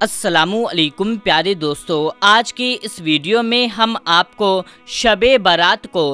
السلام علیکم پیارے دوستو، آج کی اس ویڈیو میں ہم آپ کو شب برات کو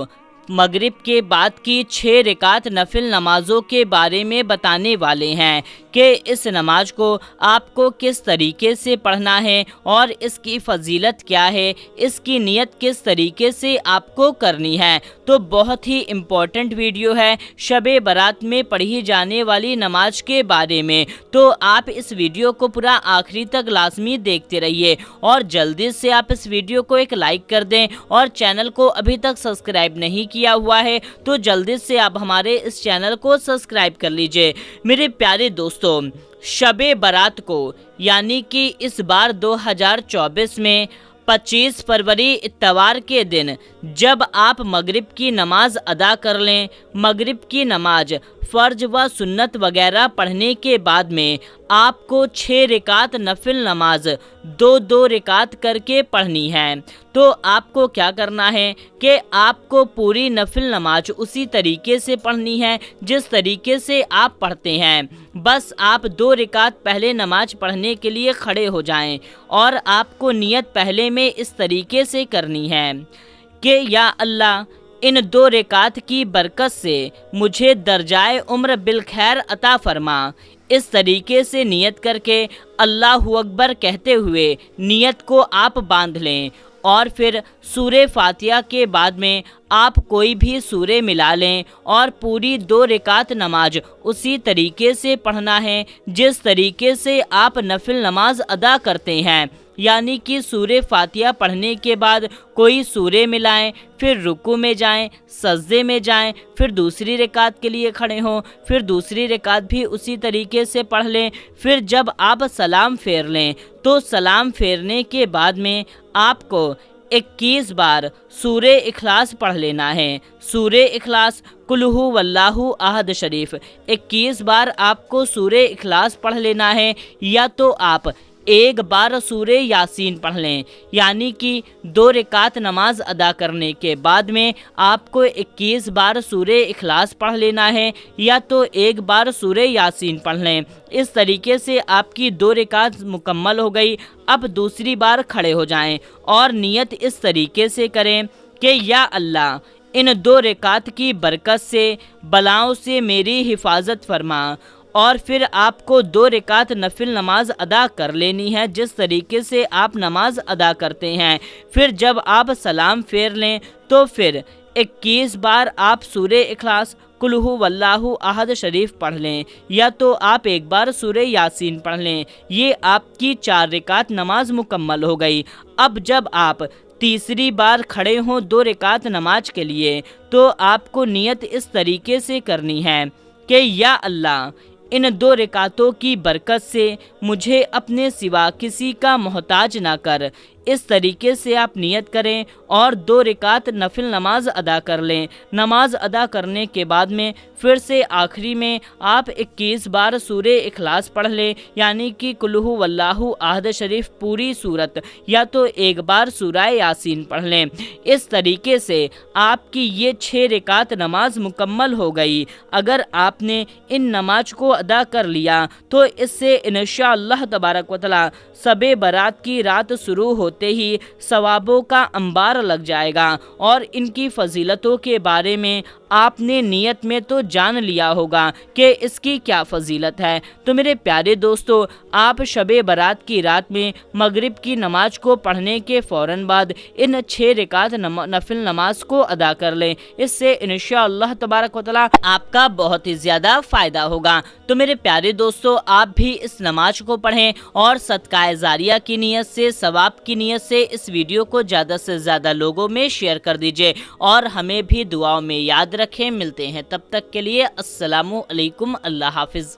مغرب کے بعد کی 6 رکعت نفل نمازوں کے بارے میں بتانے والے ہیں کہ اس نماز کو آپ کو کس طریقے سے پڑھنا ہے اور اس کی فضیلت کیا ہے، اس کی نیت کس طریقے سے آپ کو کرنی ہے۔ تو بہت ہی امپورٹنٹ ویڈیو ہے شب برات میں پڑھی جانے والی نماز کے بارے میں، تو آپ اس ویڈیو کو پورا آخری تک لازمی دیکھتے رہیے اور جلدی سے آپ اس ویڈیو کو ایک لائک کر دیں، اور چینل کو ابھی تک سبسکرائب نہیں کیا ہوا ہے تو جلدی سے آپ ہمارے اس چینل کو سبسکرائب کر لیجئے۔ میرے پیارے دوستو، شب برات کو یعنی کہ اس بار 2024 میں 25 فروری اتوار کے دن جب آپ مغرب کی نماز ادا کر لیں، مغرب کی نماز فرض و سنت وغیرہ پڑھنے کے بعد میں آپ کو 6 رکعت نفل نماز 2 رکعت کر کے پڑھنی ہے۔ تو آپ کو کیا کرنا ہے کہ آپ کو پوری نفل نماز اسی طریقے سے پڑھنی ہے جس طریقے سے آپ پڑھتے ہیں۔ بس آپ 2 رکعت پہلے نماز پڑھنے کے لیے کھڑے ہو جائیں، اور آپ کو نیت پہلے میں اس طریقے سے کرنی ہے کہ یا اللہ، ان 2 رکعت کی برکت سے مجھے درجائے عمر بالخیر عطا فرما۔ اس طریقے سے نیت کر کے اللہ اکبر کہتے ہوئے نیت کو آپ باندھ لیں، اور پھر سورہ فاتحہ کے بعد میں آپ کوئی بھی سورہ ملا لیں، اور پوری 2 رکعت نماز اسی طریقے سے پڑھنا ہے جس طریقے سے آپ نفل نماز ادا کرتے ہیں، یعنی کہ سورہ فاتحہ پڑھنے کے بعد کوئی سورہ ملائیں، پھر رکوع میں جائیں، سجدے میں جائیں، پھر دوسری رکعت کے لیے کھڑے ہوں، پھر دوسری رکعت بھی اسی طریقے سے پڑھ لیں، پھر جب آپ سلام پھیر لیں تو سلام پھیرنے کے بعد میں آپ کو 21 بار سورہ اخلاص پڑھ لینا ہے۔ سورہ اخلاص قل ھو اللہ احد شریف 21 بار آپ کو سورہ اخلاص پڑھ لینا ہے، یا تو آپ 1 بار سورہ یاسین پڑھ لیں، یعنی کہ 2 رکعت نماز ادا کرنے کے بعد میں آپ کو 21 بار سورہ اخلاص پڑھ لینا ہے، یا تو 1 بار سورہ یاسین پڑھ لیں۔ اس طریقے سے آپ کی 2 رکعت مکمل ہو گئی۔ اب دوسری بار کھڑے ہو جائیں اور نیت اس طریقے سے کریں کہ یا اللہ، ان 2 رکعت کی برکت سے بلاؤں سے میری حفاظت فرما۔ اور پھر آپ کو 2 رکعت نفل نماز ادا کر لینی ہے جس طریقے سے آپ نماز ادا کرتے ہیں۔ پھر جب آپ سلام پھیر لیں تو پھر 21 بار آپ سورہ اخلاص قل ھو اللہ احد شریف پڑھ لیں، یا تو آپ 1 بار سورہ یاسین پڑھ لیں۔ یہ آپ کی 4 رکعت نماز مکمل ہو گئی۔ اب جب آپ تیسری بار کھڑے ہوں 2 رکعت نماز کے لیے تو آپ کو نیت اس طریقے سے کرنی ہے کہ یا اللہ، ان 2 رکعتوں کی برکت سے مجھے اپنے سوا کسی کا محتاج نہ کر۔ اس طریقے سے آپ نیت کریں اور 2 رکعت نفل نماز ادا کر لیں۔ نماز ادا کرنے کے بعد میں پھر سے آخری میں آپ 21 بار سورہ اخلاص پڑھ لیں، یعنی کہ قل ھو اللہ احد شریف پوری سورت، یا تو 1 بار سورہ یاسین پڑھ لیں۔ اس طریقے سے آپ کی یہ 6 رکعت نماز مکمل ہو گئی۔ اگر آپ نے ان نماز کو ادا کر لیا تو اس سے انشاءاللہ تبارک و تعالی شب برات کی رات شروع ہوتے ہی ثوابوں کا انبار لگ جائے گا، اور ان کی فضیلتوں کے بارے میں آپ نے نیت میں تو جان لیا ہوگا کہ اس کی کیا فضیلت ہے۔ تو میرے پیارے دوستو، آپ شب برات کی رات میں مغرب کی نماز کو پڑھنے کے فوراً بعد ان 6 رکعت نفل نماز کو ادا کر لیں۔ اس سے انشاءاللہ تبارک و تعالی آپ کا بہت ہی زیادہ فائدہ ہوگا۔ تو میرے پیارے دوستو، آپ بھی اس نماز کو پڑھیں اور صدقہ جاریہ کی نیت سے، ثواب کی نیت سے اس ویڈیو کو زیادہ سے زیادہ لوگوں میں شیئر کر دیجئے، اور ہمیں بھی دعاؤں میں یاد رکھیں۔ ملتے ہیں تب تک کے لیے، السلام علیکم، اللہ حافظ۔